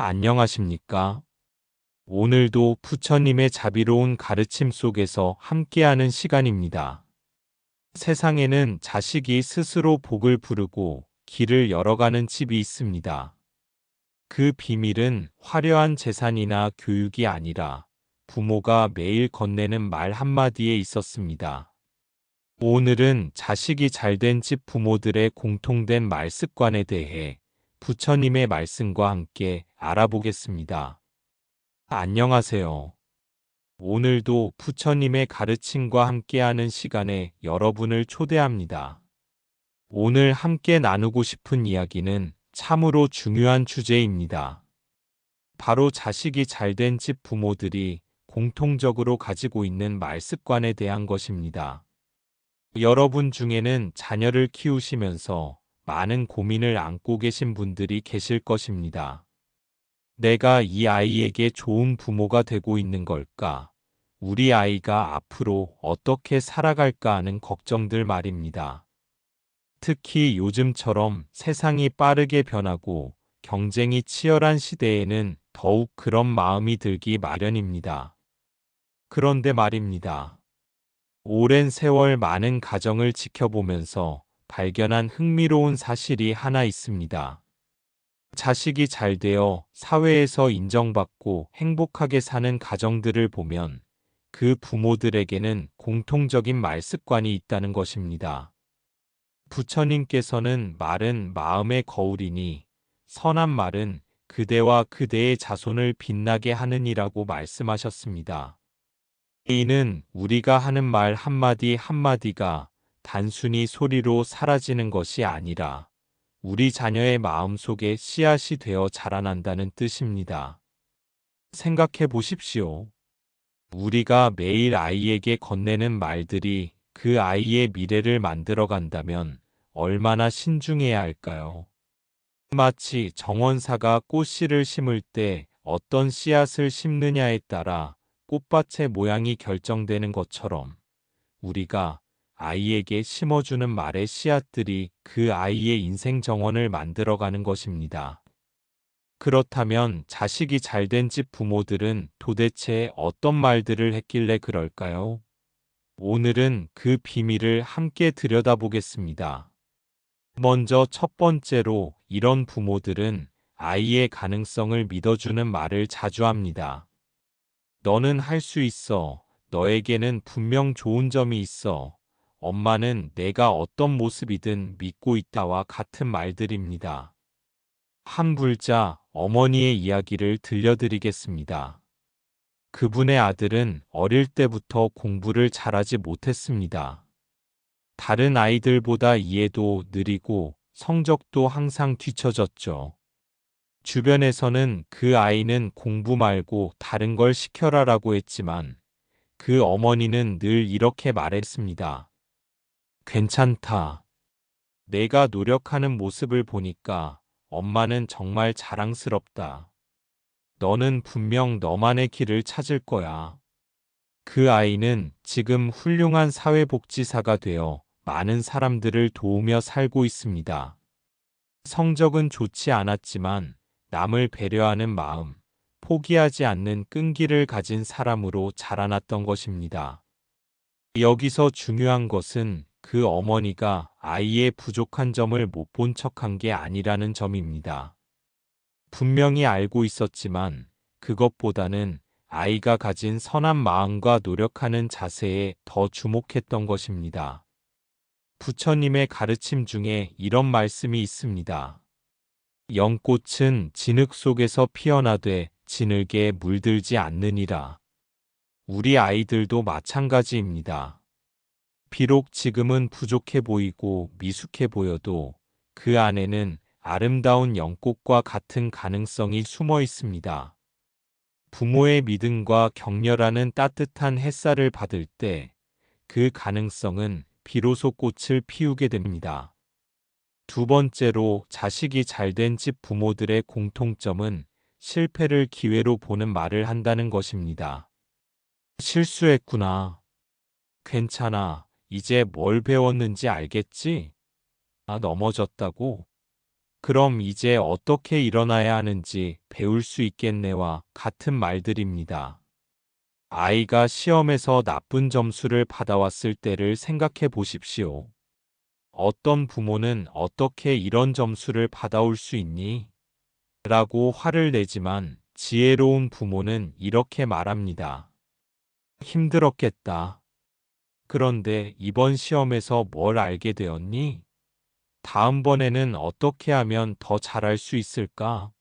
안녕하십니까? 오늘도 부처님의 자비로운 가르침 속에서 함께하는 시간입니다. 세상에는 자식이 스스로 복을 부르고 길을 열어가는 집이 있습니다. 그 비밀은 화려한 재산이나 교육이 아니라 부모가 매일 건네는 말 한마디에 있었습니다. 오늘은 자식이 잘된 집 부모들의 공통된 말습관에 대해 부처님의 말씀과 함께 알아보겠습니다. 안녕하세요. 오늘도 부처님의 가르침과 함께하는 시간에 여러분을 초대합니다. 오늘 함께 나누고 싶은 이야기는 참으로 중요한 주제입니다. 바로 자식이 잘된 집 부모들이 공통적으로 가지고 있는 말습관에 대한 것입니다. 여러분 중에는 자녀를 키우시면서 많은 고민을 안고 계신 분들이 계실 것입니다. 내가 이 아이에게 좋은 부모가 되고 있는 걸까? 우리 아이가 앞으로 어떻게 살아갈까 하는 걱정들 말입니다. 특히 요즘처럼 세상이 빠르게 변하고 경쟁이 치열한 시대에는 더욱 그런 마음이 들기 마련입니다. 그런데 말입니다. 오랜 세월 많은 가정을 지켜보면서 발견한 흥미로운 사실이 하나 있습니다. 자식이 잘 되어 사회에서 인정받고 행복하게 사는 가정들을 보면 그 부모들에게는 공통적인 말습관이 있다는 것입니다. 부처님께서는 말은 마음의 거울이니 선한 말은 그대와 그대의 자손을 빛나게 하느니라고 말씀하셨습니다. 이는 우리가 하는 말 한마디 한마디가 단순히 소리로 사라지는 것이 아니라 우리 자녀의 마음속에 씨앗이 되어 자라난다는 뜻입니다. 생각해 보십시오. 우리가 매일 아이에게 건네는 말들이 그 아이의 미래를 만들어 간다면 얼마나 신중해야 할까요? 마치 정원사가 꽃씨를 심을 때 어떤 씨앗을 심느냐에 따라 꽃밭의 모양이 결정되는 것처럼 우리가 아이에게 심어주는 말의 씨앗들이 그 아이의 인생 정원을 만들어가는 것입니다. 그렇다면 자식이 잘된 집 부모들은 도대체 어떤 말들을 했길래 그럴까요? 오늘은 그 비밀을 함께 들여다보겠습니다. 먼저 첫 번째로 이런 부모들은 아이의 가능성을 믿어주는 말을 자주 합니다. 너는 할 수 있어. 너에게는 분명 좋은 점이 있어. 엄마는 내가 어떤 모습이든 믿고 있다와 같은 말들입니다. 한 불자 어머니의 이야기를 들려드리겠습니다. 그분의 아들은 어릴 때부터 공부를 잘하지 못했습니다. 다른 아이들보다 이해도 느리고 성적도 항상 뒤처졌죠. 주변에서는 그 아이는 공부 말고 다른 걸 시켜라라고 했지만 그 어머니는 늘 이렇게 말했습니다. 괜찮다. 내가 노력하는 모습을 보니까 엄마는 정말 자랑스럽다. 너는 분명 너만의 길을 찾을 거야. 그 아이는 지금 훌륭한 사회복지사가 되어 많은 사람들을 도우며 살고 있습니다. 성적은 좋지 않았지만 남을 배려하는 마음, 포기하지 않는 끈기를 가진 사람으로 자라났던 것입니다. 여기서 중요한 것은 그 어머니가 아이의 부족한 점을 못 본 척한 게 아니라는 점입니다. 분명히 알고 있었지만 그것보다는 아이가 가진 선한 마음과 노력하는 자세에 더 주목했던 것입니다. 부처님의 가르침 중에 이런 말씀이 있습니다. 영꽃은 진흙 속에서 피어나되 진흙에 물들지 않느니라. 우리 아이들도 마찬가지입니다. 비록 지금은 부족해 보이고 미숙해 보여도 그 안에는 아름다운 영꽃과 같은 가능성이 숨어 있습니다. 부모의 믿음과 격려라는 따뜻한 햇살을 받을 때 그 가능성은 비로소 꽃을 피우게 됩니다. 두 번째로 자식이 잘된 집 부모들의 공통점은 실패를 기회로 보는 말을 한다는 것입니다. 실수했구나. 괜찮아. 이제 뭘 배웠는지 알겠지? 아, 넘어졌다고? 그럼 이제 어떻게 일어나야 하는지 배울 수 있겠네와 같은 말들입니다. 아이가 시험에서 나쁜 점수를 받아왔을 때를 생각해 보십시오. 어떤 부모는 어떻게 이런 점수를 받아올 수 있니? 라고 화를 내지만 지혜로운 부모는 이렇게 말합니다. 힘들었겠다. 그런데 이번 시험에서 뭘 알게 되었니? 다음번에는 어떻게 하면 더 잘할 수 있을까?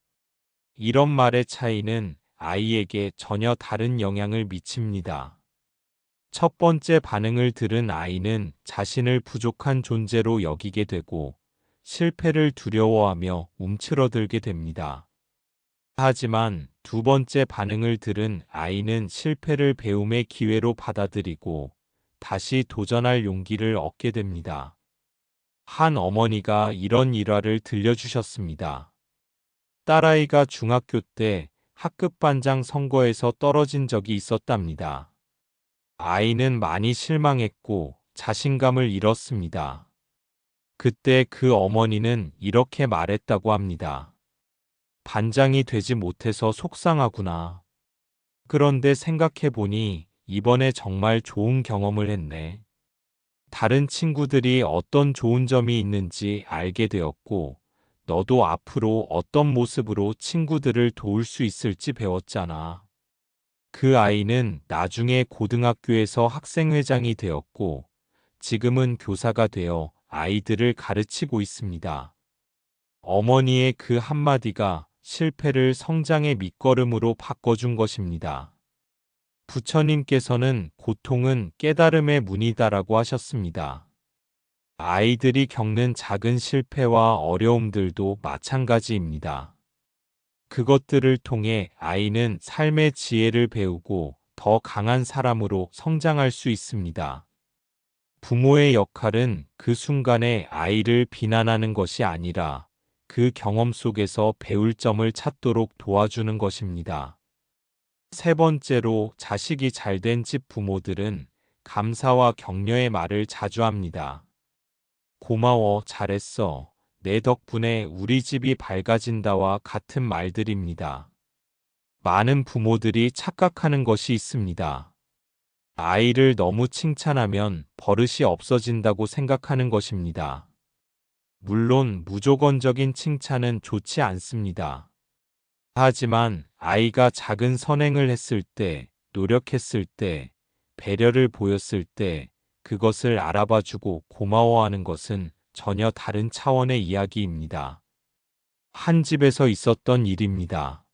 이런 말의 차이는 아이에게 전혀 다른 영향을 미칩니다. 첫 번째 반응을 들은 아이는 자신을 부족한 존재로 여기게 되고 실패를 두려워하며 움츠러들게 됩니다. 하지만 두 번째 반응을 들은 아이는 실패를 배움의 기회로 받아들이고 다시 도전할 용기를 얻게 됩니다. 한 어머니가 이런 일화를 들려주셨습니다. 딸아이가 중학교 때 학급 반장 선거에서 떨어진 적이 있었답니다. 아이는 많이 실망했고 자신감을 잃었습니다. 그때 그 어머니는 이렇게 말했다고 합니다. 반장이 되지 못해서 속상하구나. 그런데 생각해보니 이번에 정말 좋은 경험을 했네. 다른 친구들이 어떤 좋은 점이 있는지 알게 되었고, 너도 앞으로 어떤 모습으로 친구들을 도울 수 있을지 배웠잖아. 그 아이는 나중에 고등학교에서 학생회장이 되었고, 지금은 교사가 되어 아이들을 가르치고 있습니다. 어머니의 그 한마디가 실패를 성장의 밑거름으로 바꿔준 것입니다. 부처님께서는 고통은 깨달음의 문이다라고 하셨습니다. 아이들이 겪는 작은 실패와 어려움들도 마찬가지입니다. 그것들을 통해 아이는 삶의 지혜를 배우고 더 강한 사람으로 성장할 수 있습니다. 부모의 역할은 그 순간에 아이를 비난하는 것이 아니라 그 경험 속에서 배울 점을 찾도록 도와주는 것입니다. 세 번째로 자식이 잘된 집 부모들은 감사와 격려의 말을 자주 합니다. 고마워, 잘했어. 내 덕분에 우리 집이 밝아진다와 같은 말들입니다. 많은 부모들이 착각하는 것이 있습니다. 아이를 너무 칭찬하면 버릇이 없어진다고 생각하는 것입니다. 물론 무조건적인 칭찬은 좋지 않습니다. 하지만 아이가 작은 선행을 했을 때, 노력했을 때, 배려를 보였을 때, 그것을 알아봐주고 고마워하는 것은 전혀 다른 차원의 이야기입니다. 한 집에서 있었던 일입니다.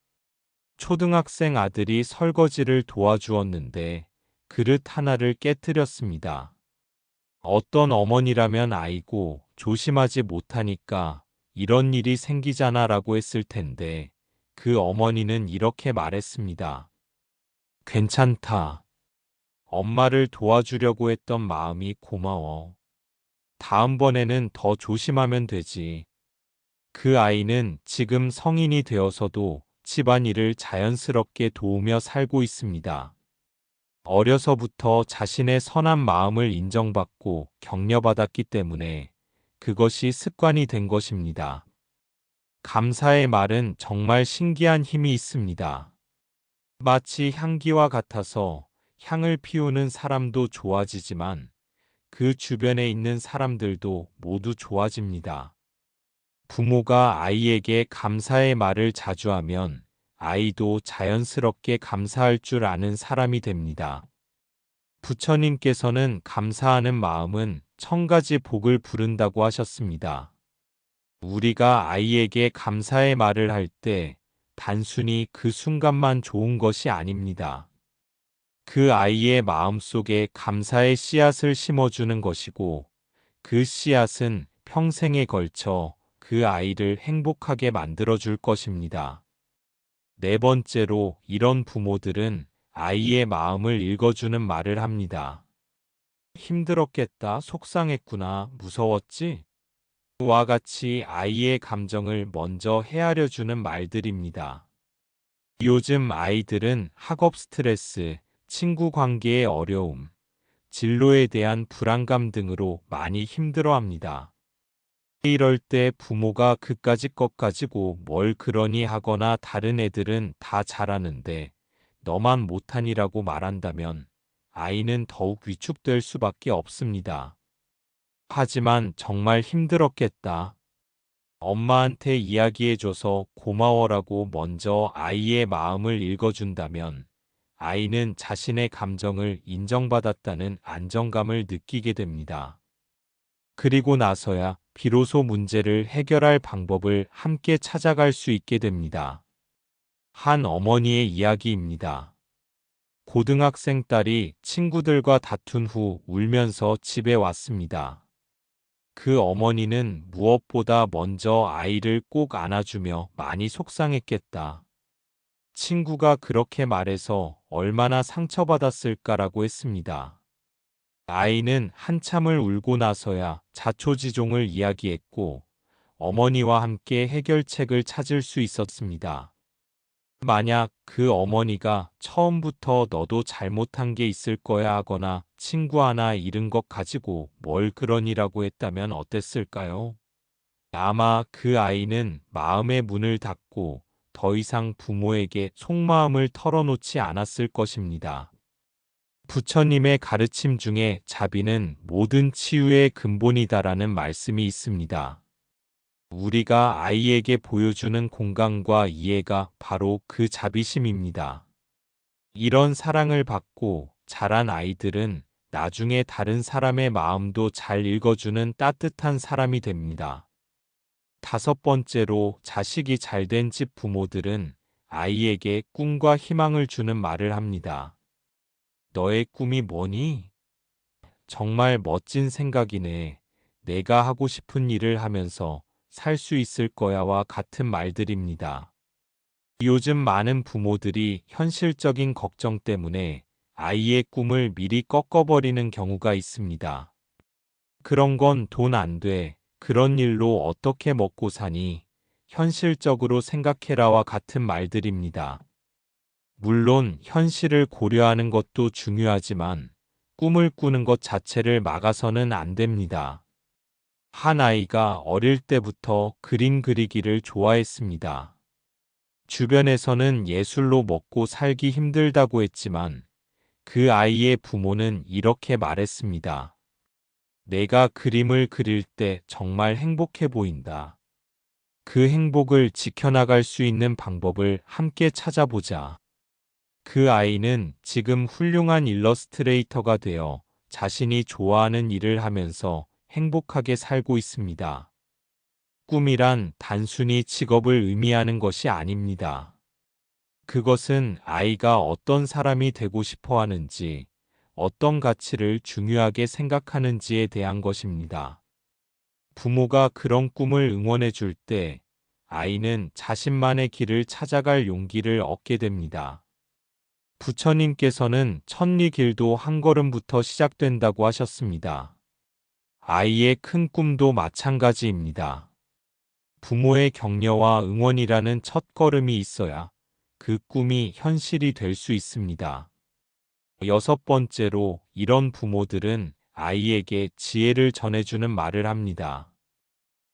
초등학생 아들이 설거지를 도와주었는데 그릇 하나를 깨뜨렸습니다. 어떤 어머니라면 아이고 조심하지 못하니까 이런 일이 생기잖아라고 했을 텐데 그 어머니는 이렇게 말했습니다. 괜찮다. 엄마를 도와주려고 했던 마음이 고마워. 다음번에는 더 조심하면 되지. 그 아이는 지금 성인이 되어서도 집안일을 자연스럽게 도우며 살고 있습니다. 어려서부터 자신의 선한 마음을 인정받고 격려받았기 때문에 그것이 습관이 된 것입니다. 감사의 말은 정말 신기한 힘이 있습니다. 마치 향기와 같아서 향을 피우는 사람도 좋아지지만 그 주변에 있는 사람들도 모두 좋아집니다. 부모가 아이에게 감사의 말을 자주 하면 아이도 자연스럽게 감사할 줄 아는 사람이 됩니다. 부처님께서는 감사하는 마음은 1000가지 복을 부른다고 하셨습니다. 우리가 아이에게 감사의 말을 할 때 단순히 그 순간만 좋은 것이 아닙니다. 그 아이의 마음속에 감사의 씨앗을 심어주는 것이고 그 씨앗은 평생에 걸쳐 그 아이를 행복하게 만들어줄 것입니다. 네 번째로 이런 부모들은 아이의 마음을 읽어주는 말을 합니다. 힘들었겠다, 속상했구나, 무서웠지? 와 같이 아이의 감정을 먼저 헤아려주는 말들입니다. 요즘 아이들은 학업 스트레스, 친구 관계의 어려움, 진로에 대한 불안감 등으로 많이 힘들어합니다. 이럴 때 부모가 그까짓 것 가지고 뭘 그러니 하거나 다른 애들은 다 잘하는데 너만 못하니라고 말한다면 아이는 더욱 위축될 수밖에 없습니다. 하지만 정말 힘들었겠다. 엄마한테 이야기해줘서 고마워라고 먼저 아이의 마음을 읽어준다면 아이는 자신의 감정을 인정받았다는 안정감을 느끼게 됩니다. 그리고 나서야 비로소 문제를 해결할 방법을 함께 찾아갈 수 있게 됩니다. 한 어머니의 이야기입니다. 고등학생 딸이 친구들과 다툰 후 울면서 집에 왔습니다. 그 어머니는 무엇보다 먼저 아이를 꼭 안아주며 많이 속상했겠다. 친구가 그렇게 말해서 얼마나 상처받았을까라고 했습니다. 아이는 한참을 울고 나서야 자초지종을 이야기했고 어머니와 함께 해결책을 찾을 수 있었습니다. 만약 그 어머니가 처음부터 너도 잘못한 게 있을 거야 하거나 친구 하나 잃은 것 가지고 뭘 그러니라고 했다면 어땠을까요? 아마 그 아이는 마음의 문을 닫고 더 이상 부모에게 속마음을 털어놓지 않았을 것입니다. 부처님의 가르침 중에 자비는 모든 치유의 근본이다라는 말씀이 있습니다. 우리가 아이에게 보여주는 공감과 이해가 바로 그 자비심입니다. 이런 사랑을 받고 자란 아이들은 나중에 다른 사람의 마음도 잘 읽어주는 따뜻한 사람이 됩니다. 다섯 번째로 자식이 잘된 집 부모들은 아이에게 꿈과 희망을 주는 말을 합니다. 너의 꿈이 뭐니? 정말 멋진 생각이네. 내가 하고 싶은 일을 하면서 살 수 있을 거야와 같은 말들입니다. 요즘 많은 부모들이 현실적인 걱정 때문에 아이의 꿈을 미리 꺾어버리는 경우가 있습니다. 그런 건 돈 안 돼. 그런 일로 어떻게 먹고 사니? 현실적으로 생각해라와 같은 말들입니다. 물론 현실을 고려하는 것도 중요하지만 꿈을 꾸는 것 자체를 막아서는 안 됩니다. 한 아이가 어릴 때부터 그림 그리기를 좋아했습니다. 주변에서는 예술로 먹고 살기 힘들다고 했지만 그 아이의 부모는 이렇게 말했습니다. 내가 그림을 그릴 때 정말 행복해 보인다. 그 행복을 지켜나갈 수 있는 방법을 함께 찾아보자. 그 아이는 지금 훌륭한 일러스트레이터가 되어 자신이 좋아하는 일을 하면서 행복하게 살고 있습니다. 꿈이란 단순히 직업을 의미하는 것이 아닙니다. 그것은 아이가 어떤 사람이 되고 싶어 하는지, 어떤 가치를 중요하게 생각하는지에 대한 것입니다. 부모가 그런 꿈을 응원해 줄 때 아이는 자신만의 길을 찾아갈 용기를 얻게 됩니다. 부처님께서는 천리길도 한 걸음부터 시작된다고 하셨습니다. 아이의 큰 꿈도 마찬가지입니다. 부모의 격려와 응원이라는 첫 걸음이 있어야 그 꿈이 현실이 될 수 있습니다. 여섯 번째로 이런 부모들은 아이에게 지혜를 전해주는 말을 합니다.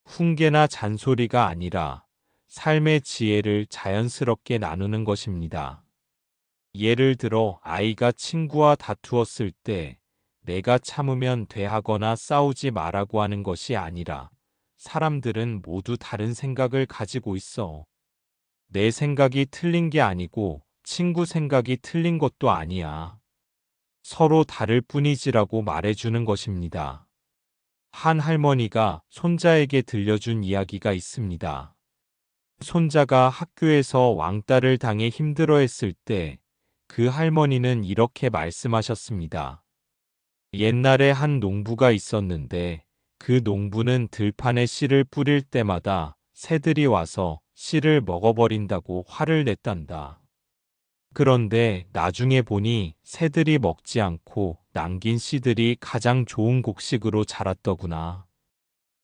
훈계나 잔소리가 아니라 삶의 지혜를 자연스럽게 나누는 것입니다. 예를 들어 아이가 친구와 다투었을 때 내가 참으면 돼 하거나 싸우지 말라고 하는 것이 아니라 사람들은 모두 다른 생각을 가지고 있어. 내 생각이 틀린 게 아니고 친구 생각이 틀린 것도 아니야. 서로 다를 뿐이지라고 말해주는 것입니다. 한 할머니가 손자에게 들려준 이야기가 있습니다. 손자가 학교에서 왕따를 당해 힘들어했을 때 그 할머니는 이렇게 말씀하셨습니다. 옛날에 한 농부가 있었는데 그 농부는 들판에 씨를 뿌릴 때마다 새들이 와서 씨를 먹어버린다고 화를 냈단다. 그런데 나중에 보니 새들이 먹지 않고 남긴 씨들이 가장 좋은 곡식으로 자랐더구나.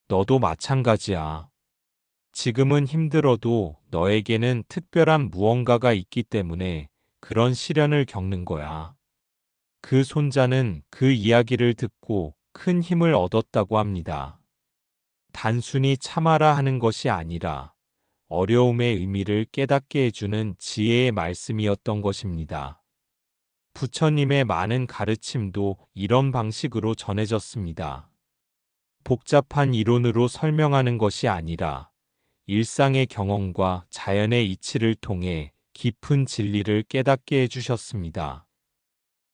너도 마찬가지야. 지금은 힘들어도 너에게는 특별한 무언가가 있기 때문에 그런 시련을 겪는 거야. 그 손자는 그 이야기를 듣고 큰 힘을 얻었다고 합니다. 단순히 참아라 하는 것이 아니라 어려움의 의미를 깨닫게 해주는 지혜의 말씀이었던 것입니다. 부처님의 많은 가르침도 이런 방식으로 전해졌습니다. 복잡한 이론으로 설명하는 것이 아니라 일상의 경험과 자연의 이치를 통해 깊은 진리를 깨닫게 해주셨습니다.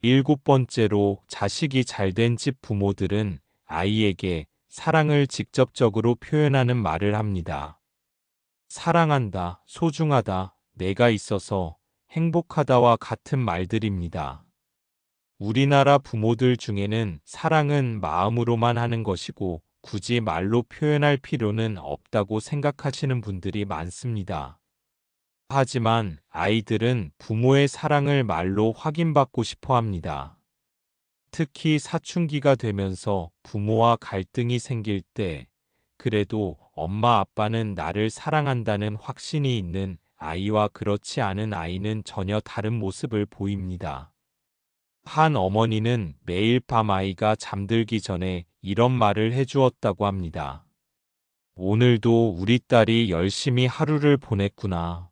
일곱 번째로 자식이 잘된 집 부모들은 아이에게 사랑을 직접적으로 표현하는 말을 합니다. 사랑한다, 소중하다, 내가 있어서 행복하다와 같은 말들입니다. 우리나라 부모들 중에는 사랑은 마음으로만 하는 것이고 굳이 말로 표현할 필요는 없다고 생각하시는 분들이 많습니다. 하지만 아이들은 부모의 사랑을 말로 확인받고 싶어 합니다. 특히 사춘기가 되면서 부모와 갈등이 생길 때, 그래도 엄마 아빠는 나를 사랑한다는 확신이 있는 아이와 그렇지 않은 아이는 전혀 다른 모습을 보입니다. 한 어머니는 매일 밤 아이가 잠들기 전에 이런 말을 해주었다고 합니다. 오늘도 우리 딸이 열심히 하루를 보냈구나.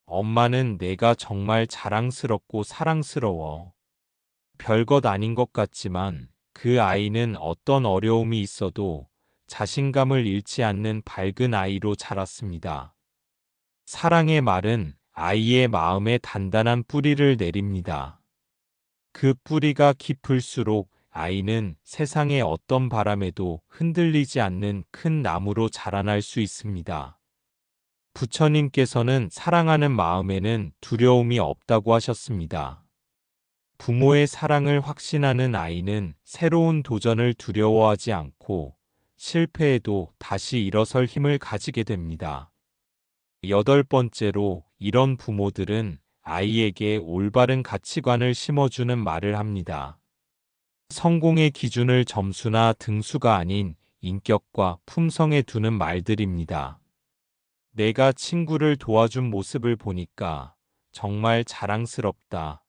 엄마는 내가 정말 자랑스럽고 사랑스러워. 별것 아닌 것 같지만 그 아이는 어떤 어려움이 있어도 자신감을 잃지 않는 밝은 아이로 자랐습니다. 사랑의 말은 아이의 마음에 단단한 뿌리를 내립니다. 그 뿌리가 깊을수록 아이는 세상의 어떤 바람에도 흔들리지 않는 큰 나무로 자라날 수 있습니다. 부처님께서는 사랑하는 마음에는 두려움이 없다고 하셨습니다. 부모의 사랑을 확신하는 아이는 새로운 도전을 두려워하지 않고 실패해도 다시 일어설 힘을 가지게 됩니다. 여덟 번째로 이런 부모들은 아이에게 올바른 가치관을 심어주는 말을 합니다. 성공의 기준을 점수나 등수가 아닌 인격과 품성에 두는 말들입니다. 내가 친구를 도와준 모습을 보니까 정말 자랑스럽다.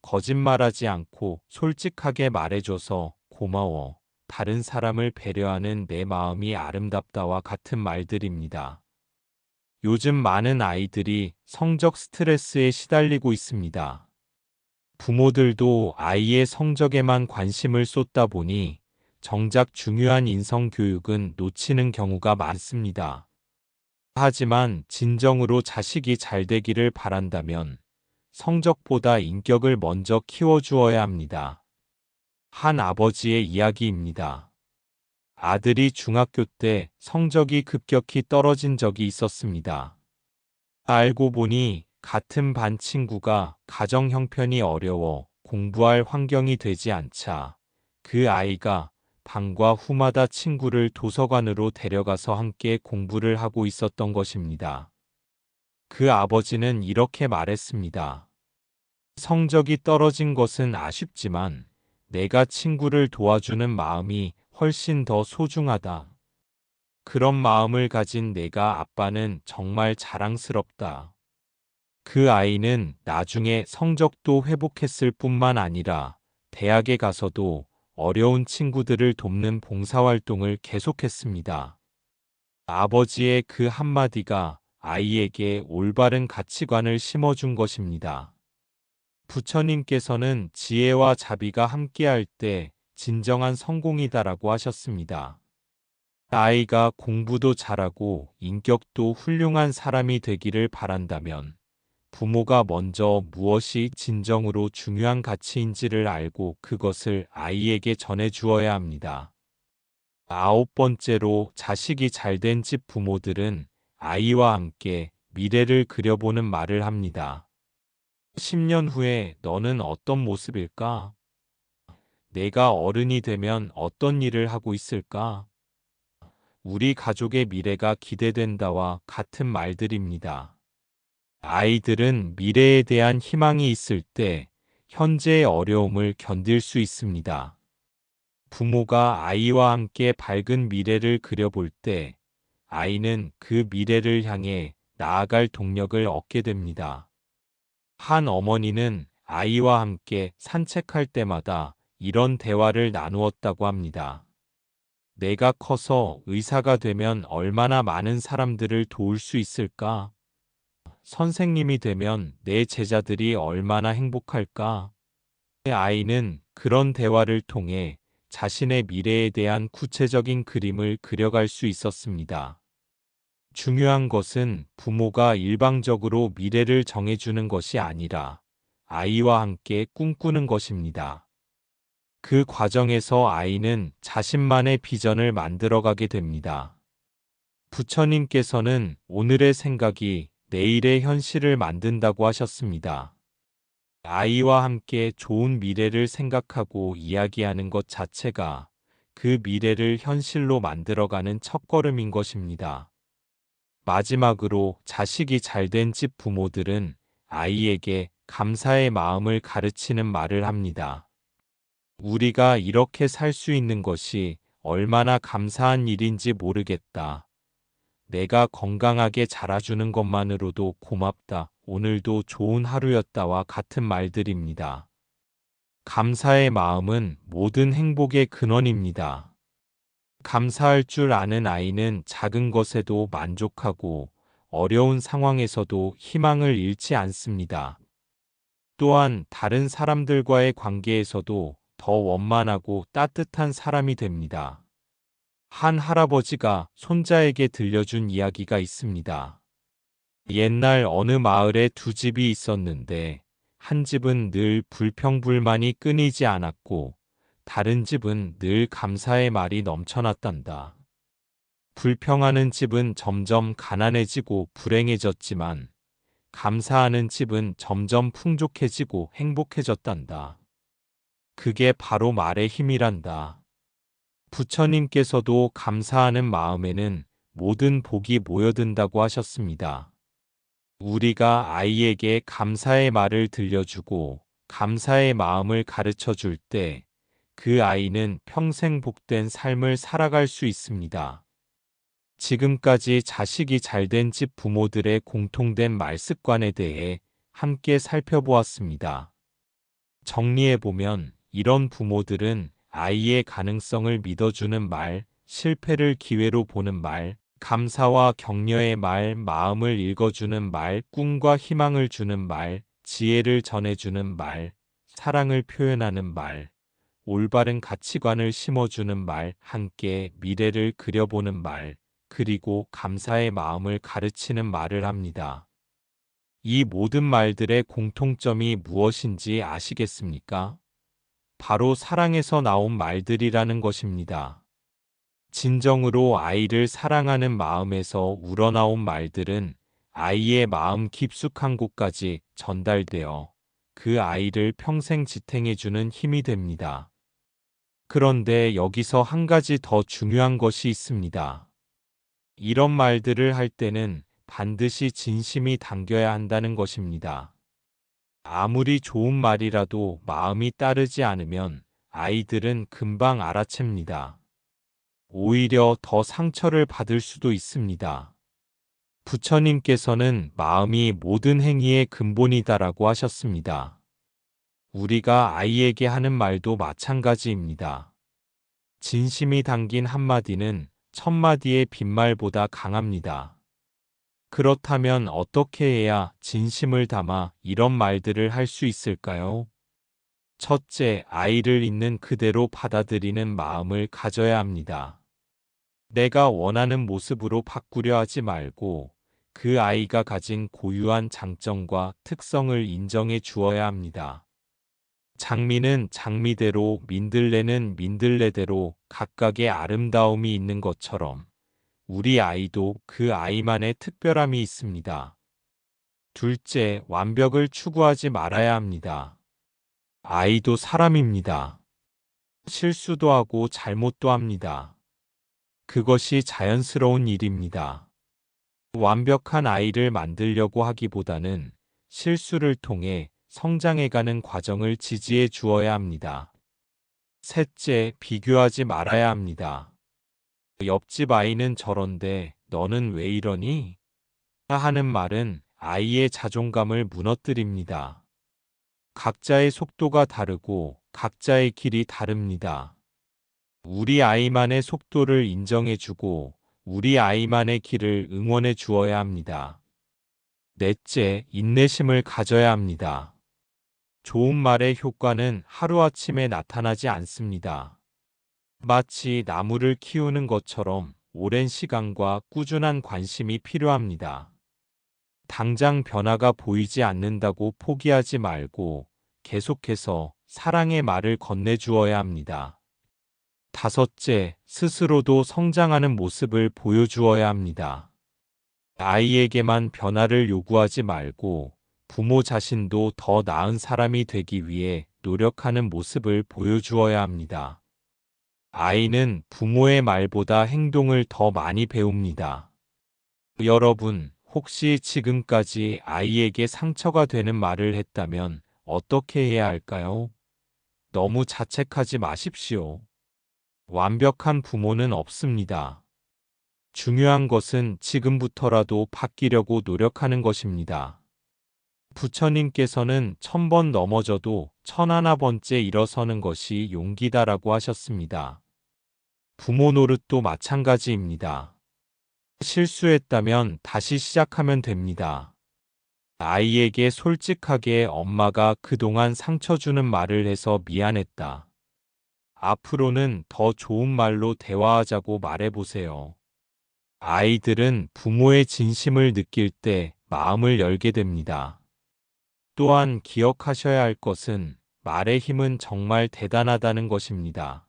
거짓말하지 않고 솔직하게 말해줘서 고마워. 다른 사람을 배려하는 내 마음이 아름답다와 같은 말들입니다. 요즘 많은 아이들이 성적 스트레스에 시달리고 있습니다. 부모들도 아이의 성적에만 관심을 쏟다 보니 정작 중요한 인성 교육은 놓치는 경우가 많습니다. 하지만 진정으로 자식이 잘 되기를 바란다면 성적보다 인격을 먼저 키워주어야 합니다. 한 아버지의 이야기입니다. 아들이 중학교 때 성적이 급격히 떨어진 적이 있었습니다. 알고 보니 같은 반 친구가 가정 형편이 어려워 공부할 환경이 되지 않자 그 아이가 방과 후마다 친구를 도서관으로 데려가서 함께 공부를 하고 있었던 것입니다. 그 아버지는 이렇게 말했습니다. 성적이 떨어진 것은 아쉽지만 내가 친구를 도와주는 마음이 훨씬 더 소중하다. 그런 마음을 가진 내가 아빠는 정말 자랑스럽다. 그 아이는 나중에 성적도 회복했을 뿐만 아니라 대학에 가서도 어려운 친구들을 돕는 봉사활동을 계속했습니다. 아버지의 그 한마디가 아이에게 올바른 가치관을 심어준 것입니다. 부처님께서는 지혜와 자비가 함께할 때 진정한 성공이다라고 하셨습니다. 아이가 공부도 잘하고 인격도 훌륭한 사람이 되기를 바란다면 부모가 먼저 무엇이 진정으로 중요한 가치인지를 알고 그것을 아이에게 전해 주어야 합니다. 아홉 번째로 자식이 잘된 집 부모들은 아이와 함께 미래를 그려보는 말을 합니다. 10년 후에 너는 어떤 모습일까? 내가 어른이 되면 어떤 일을 하고 있을까? 우리 가족의 미래가 기대된다와 같은 말들입니다. 아이들은 미래에 대한 희망이 있을 때 현재의 어려움을 견딜 수 있습니다. 부모가 아이와 함께 밝은 미래를 그려볼 때 아이는 그 미래를 향해 나아갈 동력을 얻게 됩니다. 한 어머니는 아이와 함께 산책할 때마다 이런 대화를 나누었다고 합니다. 내가 커서 의사가 되면 얼마나 많은 사람들을 도울 수 있을까? 선생님이 되면 내 제자들이 얼마나 행복할까? 아이는 그런 대화를 통해 자신의 미래에 대한 구체적인 그림을 그려갈 수 있었습니다. 중요한 것은 부모가 일방적으로 미래를 정해주는 것이 아니라 아이와 함께 꿈꾸는 것입니다. 그 과정에서 아이는 자신만의 비전을 만들어가게 됩니다. 부처님께서는 오늘의 생각이 내일의 현실을 만든다고 하셨습니다. 아이와 함께 좋은 미래를 생각하고 이야기하는 것 자체가 그 미래를 현실로 만들어가는 첫걸음인 것입니다. 마지막으로 자식이 잘된 집 부모들은 아이에게 감사의 마음을 가르치는 말을 합니다. 우리가 이렇게 살 수 있는 것이 얼마나 감사한 일인지 모르겠다. 내가 건강하게 자라주는 것만으로도 고맙다. 오늘도 좋은 하루였다와 같은 말들입니다. 감사의 마음은 모든 행복의 근원입니다. 감사할 줄 아는 아이는 작은 것에도 만족하고 어려운 상황에서도 희망을 잃지 않습니다. 또한 다른 사람들과의 관계에서도 더 원만하고 따뜻한 사람이 됩니다. 한 할아버지가 손자에게 들려준 이야기가 있습니다. 옛날 어느 마을에 두 집이 있었는데 한 집은 늘 불평불만이 끊이지 않았고 다른 집은 늘 감사의 말이 넘쳐났단다. 불평하는 집은 점점 가난해지고 불행해졌지만 감사하는 집은 점점 풍족해지고 행복해졌단다. 그게 바로 말의 힘이란다. 부처님께서도 감사하는 마음에는 모든 복이 모여든다고 하셨습니다. 우리가 아이에게 감사의 말을 들려주고 감사의 마음을 가르쳐 줄 때 그 아이는 평생 복된 삶을 살아갈 수 있습니다. 지금까지 자식이 잘된 집 부모들의 공통된 말습관에 대해 함께 살펴보았습니다. 정리해보면 이런 부모들은 아이의 가능성을 믿어주는 말, 실패를 기회로 보는 말, 감사와 격려의 말, 마음을 읽어주는 말, 꿈과 희망을 주는 말, 지혜를 전해주는 말, 사랑을 표현하는 말, 올바른 가치관을 심어주는 말, 함께 미래를 그려보는 말, 그리고 감사의 마음을 가르치는 말을 합니다. 이 모든 말들의 공통점이 무엇인지 아시겠습니까? 바로 사랑에서 나온 말들이라는 것입니다. 진정으로 아이를 사랑하는 마음에서 우러나온 말들은 아이의 마음 깊숙한 곳까지 전달되어 그 아이를 평생 지탱해주는 힘이 됩니다. 그런데 여기서 한 가지 더 중요한 것이 있습니다. 이런 말들을 할 때는 반드시 진심이 담겨야 한다는 것입니다. 아무리 좋은 말이라도 마음이 따르지 않으면 아이들은 금방 알아챕니다. 오히려 더 상처를 받을 수도 있습니다. 부처님께서는 마음이 모든 행위의 근본이다라고 하셨습니다. 우리가 아이에게 하는 말도 마찬가지입니다. 진심이 담긴 한마디는 천마디의 빈말보다 강합니다. 그렇다면 어떻게 해야 진심을 담아 이런 말들을 할 수 있을까요? 첫째, 아이를 있는 그대로 받아들이는 마음을 가져야 합니다. 내가 원하는 모습으로 바꾸려 하지 말고 그 아이가 가진 고유한 장점과 특성을 인정해 주어야 합니다. 장미는 장미대로, 민들레는 민들레대로 각각의 아름다움이 있는 것처럼 우리 아이도 그 아이만의 특별함이 있습니다. 둘째, 완벽을 추구하지 말아야 합니다. 아이도 사람입니다. 실수도 하고 잘못도 합니다. 그것이 자연스러운 일입니다. 완벽한 아이를 만들려고 하기보다는 실수를 통해 성장해가는 과정을 지지해 주어야 합니다. 셋째, 비교하지 말아야 합니다. 옆집 아이는 저런데 너는 왜 이러니? 하는 말은 아이의 자존감을 무너뜨립니다. 각자의 속도가 다르고 각자의 길이 다릅니다. 우리 아이만의 속도를 인정해주고 우리 아이만의 길을 응원해 주어야 합니다. 넷째, 인내심을 가져야 합니다. 좋은 말의 효과는 하루아침에 나타나지 않습니다. 마치 나무를 키우는 것처럼 오랜 시간과 꾸준한 관심이 필요합니다. 당장 변화가 보이지 않는다고 포기하지 말고 계속해서 사랑의 말을 건네주어야 합니다. 다섯째, 스스로도 성장하는 모습을 보여주어야 합니다. 아이에게만 변화를 요구하지 말고 부모 자신도 더 나은 사람이 되기 위해 노력하는 모습을 보여주어야 합니다. 아이는 부모의 말보다 행동을 더 많이 배웁니다. 여러분, 혹시 지금까지 아이에게 상처가 되는 말을 했다면 어떻게 해야 할까요? 너무 자책하지 마십시오. 완벽한 부모는 없습니다. 중요한 것은 지금부터라도 바뀌려고 노력하는 것입니다. 부처님께서는 1000번 넘어져도 1001번째 일어서는 것이 용기다라고 하셨습니다. 부모 노릇도 마찬가지입니다. 실수했다면 다시 시작하면 됩니다. 아이에게 솔직하게 엄마가 그동안 상처 주는 말을 해서 미안했다. 앞으로는 더 좋은 말로 대화하자고 말해보세요. 아이들은 부모의 진심을 느낄 때 마음을 열게 됩니다. 또한 기억하셔야 할 것은 말의 힘은 정말 대단하다는 것입니다.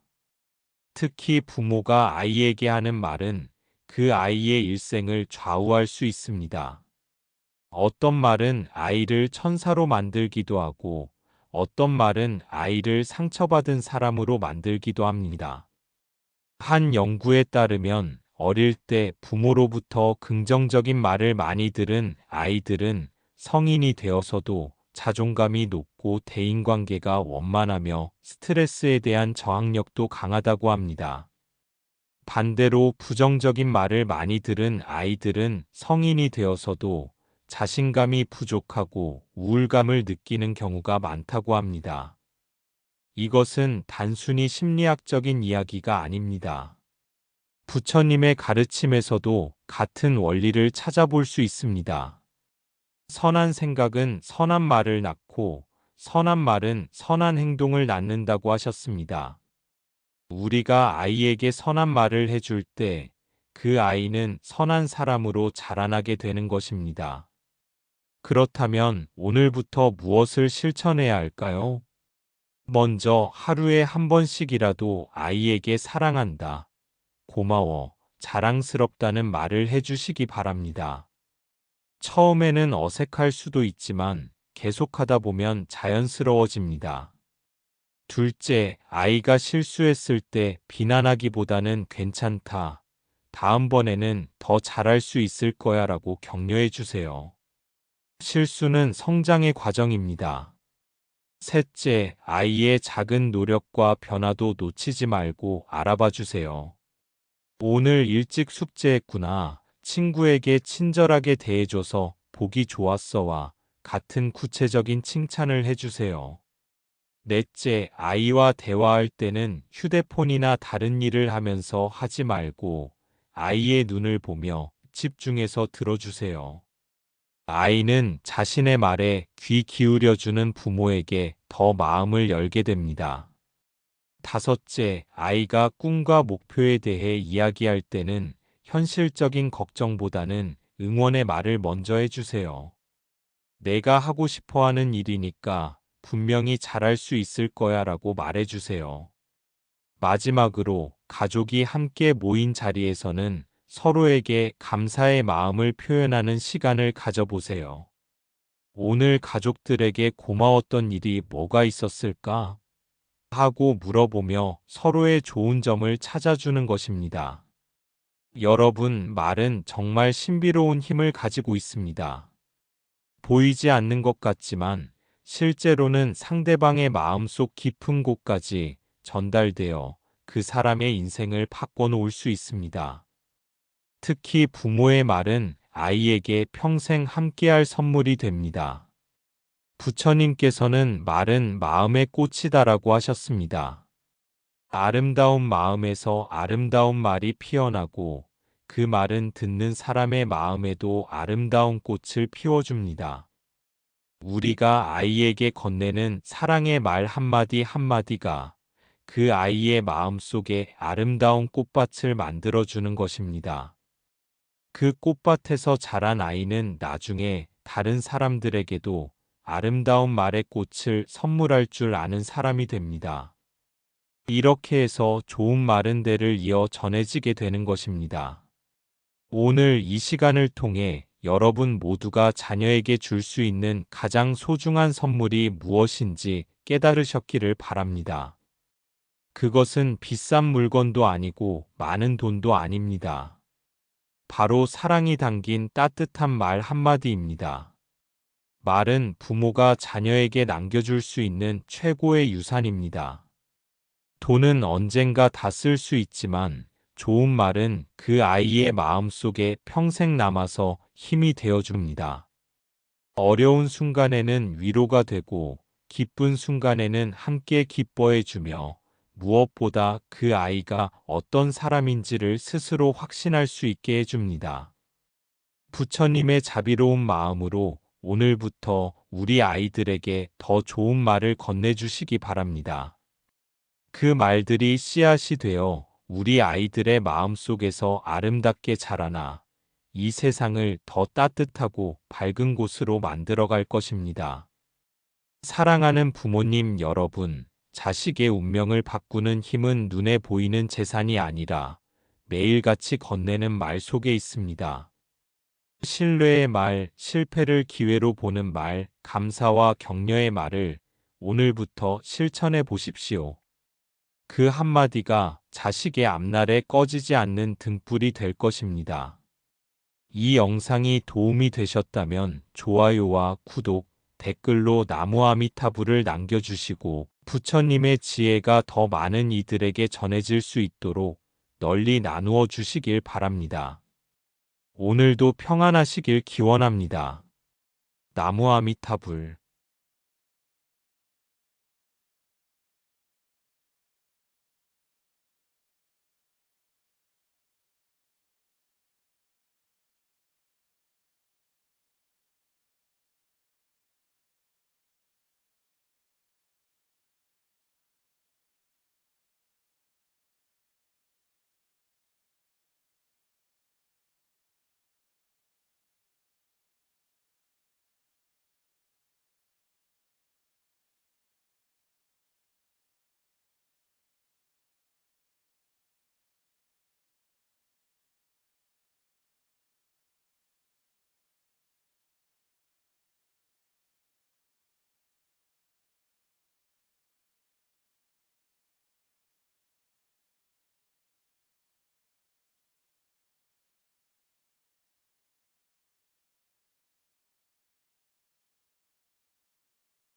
특히 부모가 아이에게 하는 말은 그 아이의 일생을 좌우할 수 있습니다. 어떤 말은 아이를 천사로 만들기도 하고 어떤 말은 아이를 상처받은 사람으로 만들기도 합니다. 한 연구에 따르면 어릴 때 부모로부터 긍정적인 말을 많이 들은 아이들은 성인이 되어서도 자존감이 높고 대인관계가 원만하며 스트레스에 대한 저항력도 강하다고 합니다. 반대로 부정적인 말을 많이 들은 아이들은 성인이 되어서도 자신감이 부족하고 우울감을 느끼는 경우가 많다고 합니다. 이것은 단순히 심리학적인 이야기가 아닙니다. 부처님의 가르침에서도 같은 원리를 찾아볼 수 있습니다. 선한 생각은 선한 말을 낳고 선한 말은 선한 행동을 낳는다고 하셨습니다. 우리가 아이에게 선한 말을 해줄 때 그 아이는 선한 사람으로 자라나게 되는 것입니다. 그렇다면 오늘부터 무엇을 실천해야 할까요? 먼저 하루에 한 번씩이라도 아이에게 사랑한다, 고마워, 자랑스럽다는 말을 해주시기 바랍니다. 처음에는 어색할 수도 있지만 계속하다 보면 자연스러워집니다. 둘째, 아이가 실수했을 때 비난하기보다는 괜찮다, 다음번에는 더 잘할 수 있을 거야 라고 격려해 주세요. 실수는 성장의 과정입니다. 셋째, 아이의 작은 노력과 변화도 놓치지 말고 알아봐 주세요. 오늘 일찍 숙제했구나. 친구에게 친절하게 대해줘서 보기 좋았어와 같은 구체적인 칭찬을 해주세요. 넷째, 아이와 대화할 때는 휴대폰이나 다른 일을 하면서 하지 말고 아이의 눈을 보며 집중해서 들어주세요. 아이는 자신의 말에 귀 기울여주는 부모에게 더 마음을 열게 됩니다. 다섯째, 아이가 꿈과 목표에 대해 이야기할 때는 현실적인 걱정보다는 응원의 말을 먼저 해주세요. 내가 하고 싶어 하는 일이니까 분명히 잘할 수 있을 거야 라고 말해주세요. 마지막으로 가족이 함께 모인 자리에서는 서로에게 감사의 마음을 표현하는 시간을 가져보세요. 오늘 가족들에게 고마웠던 일이 뭐가 있었을까? 하고 물어보며 서로의 좋은 점을 찾아주는 것입니다. 여러분, 말은 정말 신비로운 힘을 가지고 있습니다. 보이지 않는 것 같지만 실제로는 상대방의 마음속 깊은 곳까지 전달되어 그 사람의 인생을 바꿔놓을 수 있습니다. 특히 부모의 말은 아이에게 평생 함께할 선물이 됩니다. 부처님께서는 말은 마음의 꽃이다라고 하셨습니다. 아름다운 마음에서 아름다운 말이 피어나고 그 말은 듣는 사람의 마음에도 아름다운 꽃을 피워줍니다. 우리가 아이에게 건네는 사랑의 말 한마디 한마디가 그 아이의 마음 속에 아름다운 꽃밭을 만들어주는 것입니다. 그 꽃밭에서 자란 아이는 나중에 다른 사람들에게도 아름다운 말의 꽃을 선물할 줄 아는 사람이 됩니다. 이렇게 해서 좋은 말은 대를 이어 전해지게 되는 것입니다. 오늘 이 시간을 통해 여러분 모두가 자녀에게 줄 수 있는 가장 소중한 선물이 무엇인지 깨달으셨기를 바랍니다. 그것은 비싼 물건도 아니고 많은 돈도 아닙니다. 바로 사랑이 담긴 따뜻한 말 한마디입니다. 말은 부모가 자녀에게 남겨줄 수 있는 최고의 유산입니다. 돈은 언젠가 다 쓸 수 있지만 좋은 말은 그 아이의 마음 속에 평생 남아서 힘이 되어줍니다. 어려운 순간에는 위로가 되고 기쁜 순간에는 함께 기뻐해주며 무엇보다 그 아이가 어떤 사람인지를 스스로 확신할 수 있게 해줍니다. 부처님의 자비로운 마음으로 오늘부터 우리 아이들에게 더 좋은 말을 건네주시기 바랍니다. 그 말들이 씨앗이 되어 우리 아이들의 마음속에서 아름답게 자라나 이 세상을 더 따뜻하고 밝은 곳으로 만들어갈 것입니다. 사랑하는 부모님 여러분, 자식의 운명을 바꾸는 힘은 눈에 보이는 재산이 아니라 매일같이 건네는 말 속에 있습니다. 신뢰의 말, 실패를 기회로 보는 말, 감사와 격려의 말을 오늘부터 실천해 보십시오. 그 한마디가 자식의 앞날에 꺼지지 않는 등불이 될 것입니다. 이 영상이 도움이 되셨다면 좋아요와 구독, 댓글로 나무아미타불을 남겨주시고 부처님의 지혜가 더 많은 이들에게 전해질 수 있도록 널리 나누어 주시길 바랍니다. 오늘도 평안하시길 기원합니다. 나무아미타불.